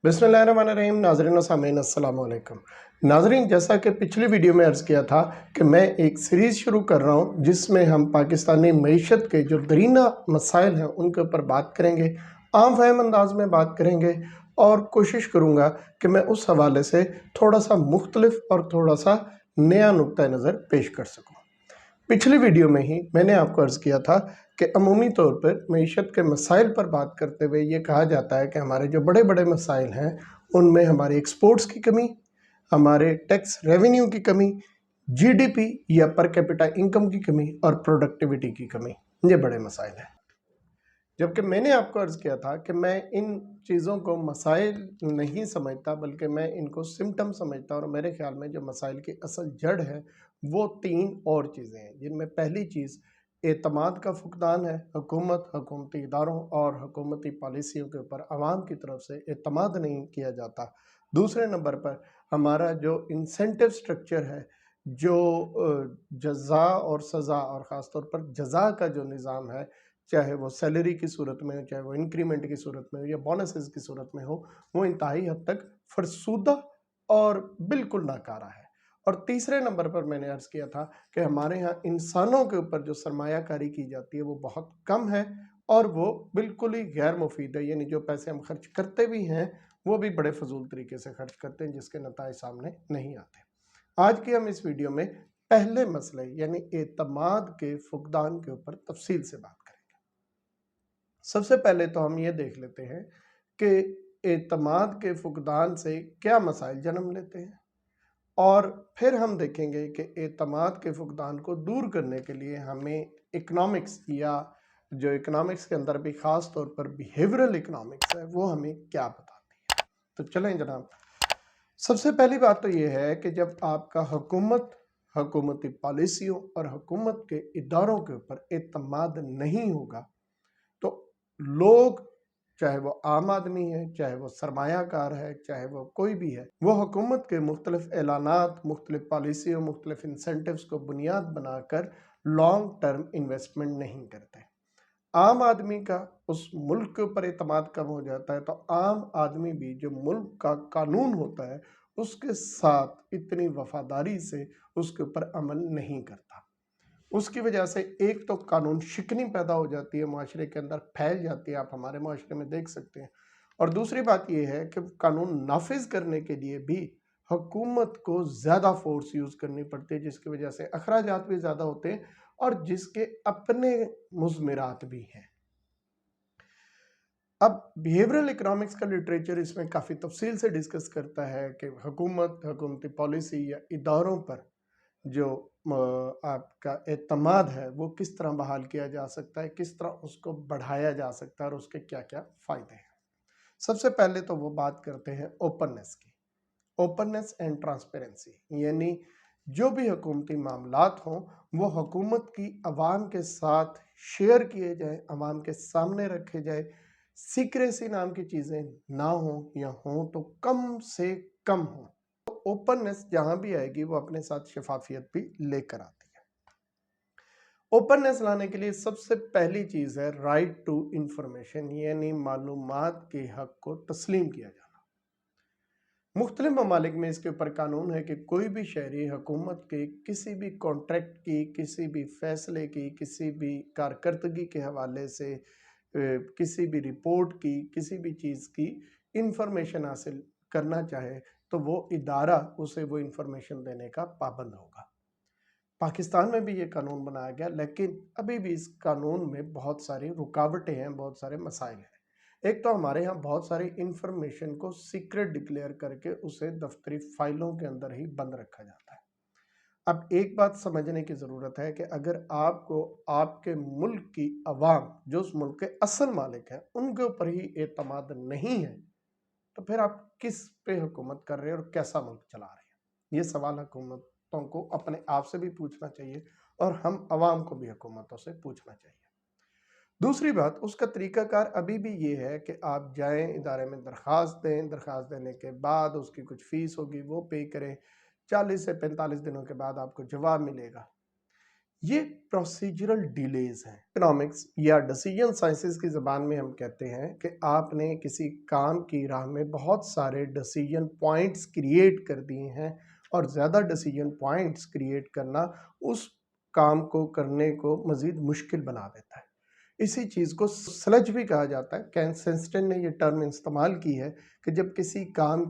बिस्मिल्लाहिर्रहमानिर्रहीम। नाज़रीन व सामीन अस्सलाम वालेकुम। नाज़रीन, जैसा कि पिछली वीडियो में अर्ज़ किया था कि मैं एक सीरीज़ शुरू कर रहा हूँ जिसमें हम पाकिस्तानी मईशत के जो दरीना मसाइल हैं उनके ऊपर बात करेंगे, आम फहम अंदाज में बात करेंगे और कोशिश करूँगा कि मैं उस हवाले से थोड़ा सा मुख्तलिफ और थोड़ा सा नया नुक्ता नज़र पेश कर सकूँ। पिछली वीडियो में ही मैंने आपको अर्ज़ किया था कि अमूमी तौर पर मईशत के मसाइल पर बात करते हुए ये कहा जाता है कि हमारे जो बड़े बड़े मसाइल हैं उनमें हमारे एक्सपोर्ट्स की कमी, हमारे टैक्स रेवेन्यू की कमी, जीडीपी या पर कैपिटा इनकम की कमी और प्रोडक्टिविटी की कमी, ये बड़े मसाइल हैं। जबकि मैंने आपको अर्ज़ किया था कि मैं इन चीज़ों को मसाइल नहीं समझता बल्कि मैं इनको सिम्टम समझता हूँ, और मेरे ख्याल में जो मसाइल की असल जड़ है वो तीन और चीज़ें हैं, जिनमें पहली चीज़ एतमाद का फुकदान है। हुकूमत, हुकूमती इदारों और हुकूमती पॉलिसियों के ऊपर आवाम की तरफ से एतमाद नहीं किया जाता। दूसरे नंबर पर हमारा जो इंसेंटिव स्ट्रक्चर है, जो जज़ा और सज़ा और ख़ास तौर पर जज़ा का जो निज़ाम है, चाहे वो सैलरी की सूरत में हो, चाहे वो इंक्रीमेंट की सूरत में हो या बोनसेस की सूरत में हो, वो इंतहाई हद तक फरसूदा और बिल्कुल नाकारा है। और तीसरे नंबर पर मैंने अर्ज़ किया था कि हमारे यहाँ इंसानों के ऊपर जो सरमायाकारी की जाती है वो बहुत कम है और वो बिल्कुल ही गैर मुफीद है, यानी जो पैसे हम खर्च करते भी हैं वो भी बड़े फजूल तरीके से खर्च करते हैं जिसके नताए सामने नहीं आते। आज की हम इस वीडियो में पहले मसले यानी एतमाद के फुकदान के ऊपर तफसील से बात करेंगे। सबसे पहले तो हम ये देख लेते हैं कि एतमाद के फुकदान से क्या मसाइल जन्म लेते हैं, और फिर हम देखेंगे कि एतमाद के फुकदान को दूर करने के लिए हमें इकनॉमिक्स या जो इकनॉमिक्स के अंदर भी ख़ास तौर पर बिहेवियरल इकनॉमिक्स है वो हमें क्या बताती है। तो चलें जनाब, सबसे पहली बात तो ये है कि जब आपका हुकूमत, हुकूमती पॉलिसियों और हुकूमत के इदारों के ऊपर एतमाद नहीं होगा तो लोग, चाहे वो आम आदमी है, चाहे वो सरमायाकार है, चाहे वो कोई भी है, वो हुकूमत के मुख्तलिफ ऐलानात, मुख्तलिफ पॉलिसियों, मुख्तलिफ इंसेंटिव्स को बुनियाद बनाकर लॉन्ग टर्म इन्वेस्टमेंट नहीं करते। आम आदमी का उस मुल्क के ऊपर एतमाद कम हो जाता है तो आम आदमी भी जो मुल्क का कानून होता है उसके साथ इतनी वफादारी से उसके ऊपर अमल नहीं करता। उसकी वजह से एक तो कानून शिकनी पैदा हो जाती है, माशरे के अंदर फैल जाती है, आप हमारे माशरे में देख सकते हैं। और दूसरी बात यह है कि कानून नाफिज करने के लिए भी हुकूमत को ज़्यादा फोर्स यूज़ करनी पड़ती है, जिसकी वजह से अखराजात भी ज़्यादा होते हैं और जिसके अपने मुज़मिरात भी हैं। अब बिहेवियरल इकोनॉमिक्स का लिटरेचर इसमें काफ़ी तफसील से डिस्कस करता है कि हुकूमत, हुकूमती पॉलिसी या इदारों पर जो आपका एतमाद है वो किस तरह बहाल किया जा सकता है, किस तरह उसको बढ़ाया जा सकता है और उसके क्या क्या फ़ायदे हैं। सबसे पहले तो वो बात करते हैं ओपननेस की। ओपननेस एंड ट्रांसपेरेंसी, यानी जो भी हुकूमती मामलात हों वो हुकूमत की आवाम के साथ शेयर किए जाए, आवाम के सामने रखे जाए। सीक्रेसी नाम की चीज़ें ना हों या हों तो कम से कम हों। ओपननेस जहां भी आएगी वो अपने साथ शफाफियत भी लेकर आती है। ओपननेस लाने के लिए सबसे पहली चीज है राइट टू इंफॉर्मेशन, यानी मालूमात के हक को तस्लीम किया जाना। मुख्तलिफ ममालिक में इसके ऊपर कानून है कि कोई भी शहरी हुकूमत के किसी भी कॉन्ट्रैक्ट की, किसी भी फैसले की, किसी भी कारकर्दगी के हवाले से किसी भी रिपोर्ट की, किसी भी चीज़ की इंफॉर्मेशन हासिल करना चाहे तो वो इदारा उसे वो इंफॉर्मेशन देने का पाबंद होगा। पाकिस्तान में भी ये कानून बनाया गया, लेकिन अभी भी इस कानून में बहुत सारी रुकावटें हैं, बहुत सारे मसाइल हैं। एक तो हमारे यहाँ बहुत सारी इंफॉर्मेशन को सीक्रेट डिक्लेयर करके उसे दफ्तरी फाइलों के अंदर ही बंद रखा जाता है। अब एक बात समझने की ज़रूरत है कि अगर आपको आपके मुल्क की अवाम, जो उस मुल्क के असल मालिक हैं, उनके ऊपर ही एतमाद नहीं है तो फिर आप किस पे हुकूमत कर रहे हैं और कैसा मुल्क चला रहे हैं। ये सवाल हुकूमतों को अपने आप से भी पूछना चाहिए और हम अवाम को भी हुकूमतों से पूछना चाहिए। दूसरी बात, उसका तरीकाकार अभी भी ये है कि आप जाएं इदारे में दरख्वास्त दें, दरख्वास्त देने के बाद उसकी कुछ फ़ीस होगी वो पे करें, 40 से 45 दिनों के बाद आपको जवाब मिलेगा। یہ پروسیجرل ڈیلیز ہیں۔ اکنامکس یا ڈیسیجن سائنسز کی زبان میں ہم کہتے ہیں کہ آپ نے کسی کام کی راہ میں بہت سارے ڈیسیجن پوائنٹس کریٹ کر دیے ہیں، اور زیادہ ڈیسیجن پوائنٹس کریٹ کرنا اس کام کو کرنے کو مزید مشکل بنا دیتا ہے۔ اسی چیز کو سلج بھی کہا جاتا ہے۔ کینسنسٹن نے یہ ٹرم استعمال کی ہے کہ جب کسی کام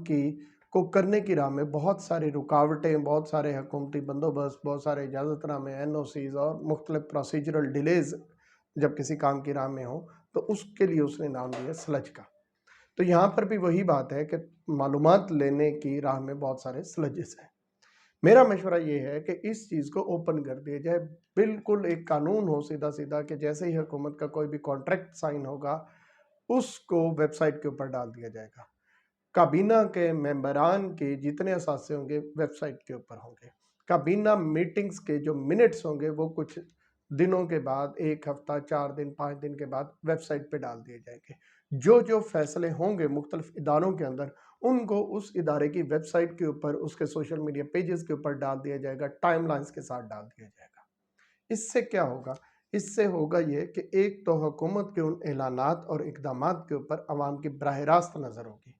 کو کرنے کی راہ میں بہت ساری رکاوٹیں، بہت سارے حکومتی بندوبست، بہت سارے اجازت نامے، NOCs اور مختلف پروسیجرل ڈیلیز جب کسی کام کی راہ میں ہوں تو اس کے لیے اس نے نام دیا سلج کا۔ تو یہاں پر بھی وہی بات ہے کہ معلومات لینے کی راہ میں بہت سارے سلجز ہیں۔ میرا مشورہ یہ ہے کہ اس چیز کو اوپن کر دیا جائے، بالکل ایک قانون ہو سیدھا سیدھا کہ جیسے ہی حکومت کا کوئی بھی کانٹریکٹ سائن ہوگا اس کو ویب سائٹ کے اوپر ڈال دیا جائے گا۔ کابینہ کے ممبران کے جتنے اثاثے ہوں گے ویب سائٹ کے اوپر ہوں گے۔ کابینہ میٹنگز کے جو منٹس ہوں گے وہ کچھ دنوں کے بعد، ایک ہفتہ، 4 دن، 5 دن کے بعد ویب سائٹ پہ ڈال دیے جائیں گے۔ جو فیصلے ہوں گے مختلف اداروں کے اندر ان کو اس ادارے کی ویب سائٹ کے اوپر، اس کے سوشل میڈیا پیجز کے اوپر ڈال دیا جائے گا، ٹائم لائنز کے ساتھ ڈال دیا جائے گا۔ اس سے کیا ہوگا؟ اس سے ہوگا یہ کہ ایک تو حکومت کے ان اعلانات اور اقدامات کے اوپر عوام کی براہ راست نظر ہوگی،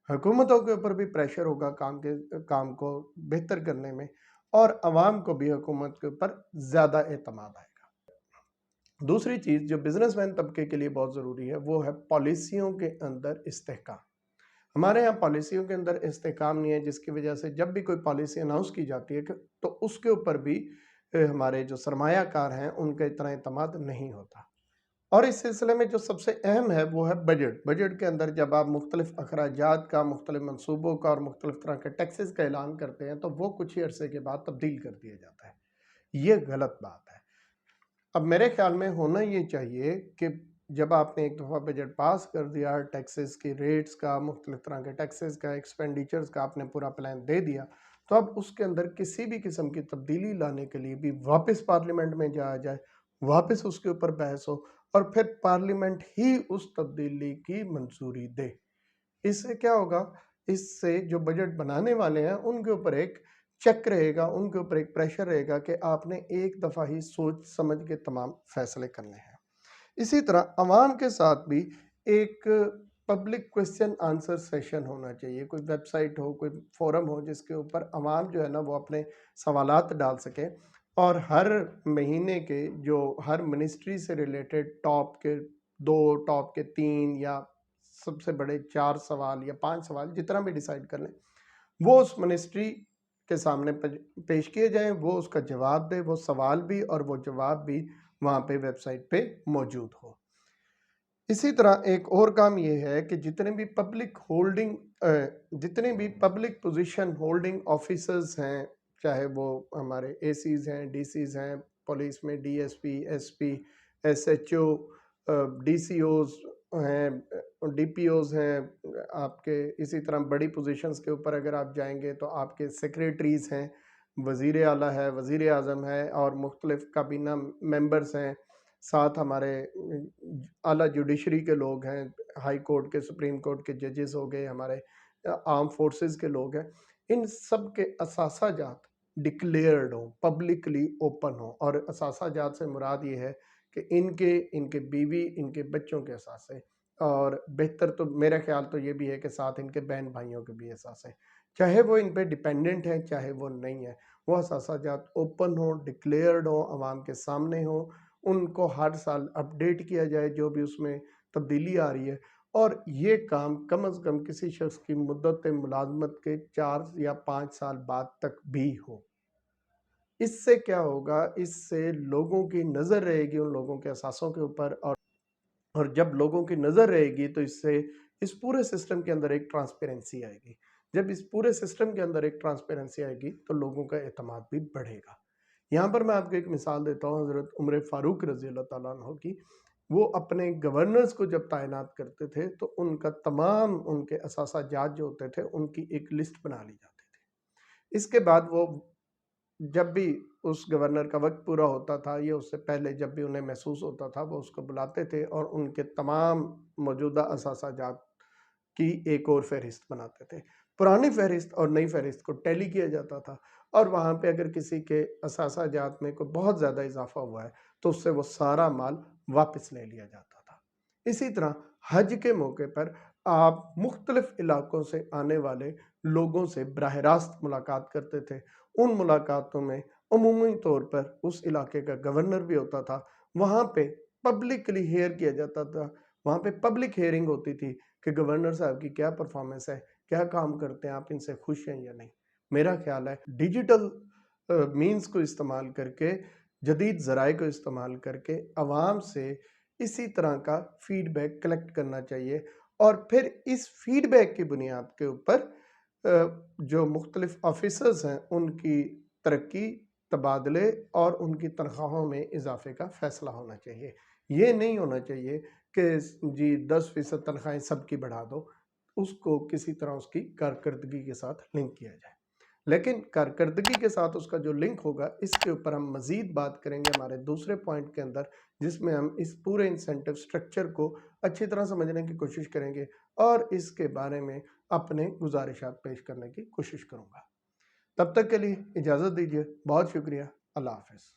حکومتوں کے اوپر بھی پریشر ہوگا کام کو بہتر کرنے میں، اور عوام کو بھی حکومت کے اوپر زیادہ اعتماد آئے گا۔ دوسری چیز جو بزنس مین طبقے کے لیے بہت ضروری ہے وہ ہے پالیسیوں کے اندر استحکام۔ ہمارے ہاں پالیسیوں کے اندر استحکام نہیں ہے، جس کی وجہ سے جب بھی کوئی پالیسی اناؤنس کی جاتی ہے تو اس کے اوپر بھی ہمارے جو سرمایہ کار ہیں ان کا اتنا اعتماد نہیں ہوتا۔ اور اس سلسلے میں جو سب سے اہم ہے وہ ہے بجٹ۔ بجٹ کے اندر جب آپ مختلف اخراجات کا، مختلف منصوبوں کا اور مختلف طرح کے ٹیکسز کا اعلان کرتے ہیں تو وہ کچھ ہی عرصے کے بعد تبدیل کر دیا جاتا ہے۔ یہ غلط بات ہے۔ اب میرے خیال میں ہونا یہ چاہیے کہ جب آپ نے ایک دفعہ بجٹ پاس کر دیا، ٹیکسز کی ریٹس کا، مختلف طرح کے ٹیکسز کا، ایکسپینڈیچرز کا آپ نے پورا پلان دے دیا، تو اب اس کے اندر کسی بھی قسم کی تبدیلی لانے کے لیے بھی واپس پارلیمنٹ میں جایا جائے، واپس اس کے اوپر بحث ہو، اور پھر پارلیمنٹ ہی اس تبدیلی کی منظوری دے۔ اس سے کیا ہوگا؟ اس سے جو بجٹ بنانے والے ہیں ان کے اوپر ایک چیک رہے گا، ان کے اوپر ایک پریشر رہے گا کہ آپ نے ایک دفعہ ہی سوچ سمجھ کے تمام فیصلے کرنے ہیں۔ اسی طرح عوام کے ساتھ بھی ایک پبلک کوسچن آنسر سیشن ہونا چاہیے، کوئی ویب سائٹ ہو، کوئی فورم ہو جس کے اوپر عوام جو ہے نا وہ اپنے سوالات ڈال سکے، اور ہر مہینے کے جو ہر منسٹری سے ریلیٹڈ ٹاپ کے 2، ٹاپ کے 3 یا سب سے بڑے 4 سوال یا 5 سوال جتنا بھی ڈیسائیڈ کر لیں وہ اس منسٹری کے سامنے پیش کیے جائیں، وہ اس کا جواب دے، وہ سوال بھی اور وہ جواب بھی وہاں پہ ویب سائٹ پہ موجود ہو۔ اسی طرح ایک اور کام یہ ہے کہ جتنے بھی پبلک پوزیشن ہولڈنگ آفیسرز ہیں، چاہے وہ ہمارے ACs ہیں، DCs ہیں، پولیس میں DSP، SP، SHO، DCOs ہیں، DPOs ہیں آپ کے۔ اسی طرح بڑی پوزیشنز کے اوپر اگر آپ جائیں گے تو آپ کے سیکریٹریز ہیں، وزیر اعلیٰ ہے، وزیر اعظم ہے، اور مختلف کابینہ ممبرز ہیں، ساتھ ہمارے اعلیٰ جوڈیشری کے لوگ ہیں، ہائی کورٹ کے، سپریم کورٹ کے ججز ہو گئے، ہمارے آرم فورسز کے لوگ ہیں۔ ان سب کے اثاثہ جات ڈکلیئرڈ ہوں، پبلکلی اوپن ہوں، اور اثاثہ جات سے مراد یہ ہے کہ ان کے بیوی، ان کے بچوں کے اثاثے، اور بہتر تو میرا خیال تو یہ بھی ہے کہ ساتھ ان کے بہن بھائیوں کے بھی اثاثے، چاہے وہ ان پہ ڈیپینڈنٹ ہیں چاہے وہ نہیں ہیں، وہ اثاثہ جات اوپن ہوں، ڈکلیئرڈ ہوں، عوام کے سامنے ہوں، ان کو ہر سال اپڈیٹ کیا جائے جو بھی اس میں تبدیلی آ رہی ہے، اور یہ کام کم از کم کسی شخص کی مدت ملازمت کے 4 یا 5 سال بعد تک بھی ہو۔ اس سے کیا ہوگا؟ اس سے لوگوں کی نظر رہے گی ان لوگوں کے اثاثوں کے اوپر، اور جب لوگوں کی نظر رہے گی تو اس سے اس پورے سسٹم کے اندر ایک ٹرانسپیرنسی آئے گی۔ جب اس پورے سسٹم کے اندر ایک ٹرانسپیرنسی آئے گی تو لوگوں کا اعتماد بھی بڑھے گا۔ یہاں پر میں آپ کو ایک مثال دیتا ہوں حضرت عمر فاروق رضی اللہ تعالیٰ عنہ کی۔ وہ اپنے گورنرز کو جب تعینات کرتے تھے تو ان کا تمام ان کے اثاثہ جات جو ہوتے تھے ان کی ایک لسٹ بنا لی جاتی تھی۔ اس کے بعد وہ جب بھی اس گورنر کا وقت پورا ہوتا تھا یا اس سے پہلے جب بھی انہیں محسوس ہوتا تھا وہ اس کو بلاتے تھے اور ان کے تمام موجودہ اثاثہ جات کی ایک اور فہرست بناتے تھے۔ पुरानी फहरिस्त और नई फहरिस्त को टैली किया जाता था, और वहाँ पे अगर किसी के असासा जात में कोई बहुत ज़्यादा इजाफा हुआ है तो उससे वो सारा माल वापस ले लिया जाता था। इसी तरह हज के मौके पर आप मुख्तलिफ इलाकों से आने वाले लोगों से बराह रास्त मुलाकात करते थे। उन मुलाकातों में अमूमी तौर पर उस इलाके का गवर्नर भी होता था। वहाँ पे पब्लिकली हेयर किया जाता था, वहाँ पे पब्लिक हेयरिंग होती थी कि गवर्नर साहब की क्या परफॉर्मेंस है, क्या काम करते हैं, आप इनसे खुश हैं या नहीं। मेरा ख्याल है डिजिटल मीन्स को इस्तेमाल करके, जदीद ज़राए को इस्तेमाल करके आवाम से इसी तरह का फीडबैक कलेक्ट करना चाहिए, और फिर इस फीडबैक की बुनियाद के ऊपर जो मुख्तलिफ ऑफिसर्स हैं उनकी तरक्की, तबादले और उनकी तनख्वाहों में इजाफे का फ़ैसला होना चाहिए। ये नहीं होना चाहिए कि जी 10% तनख्वाहें सबकी बढ़ा दो, उसको किसी तरह उसकी कारकर्दगी के साथ लिंक किया जाए। लेकिन कारकर्दगी के साथ उसका जो लिंक होगा, इसके ऊपर हम मज़ीद बात करेंगे हमारे दूसरे पॉइंट के अंदर, जिसमें हम इस पूरे इंसेंटिव स्ट्रक्चर को अच्छी तरह समझने की कोशिश करेंगे और इसके बारे में अपने गुजारिशात पेश करने की कोशिश करूँगा। तब तक के लिए इजाज़त दीजिए। बहुत शुक्रिया। अल्लाह हाफ़िज़।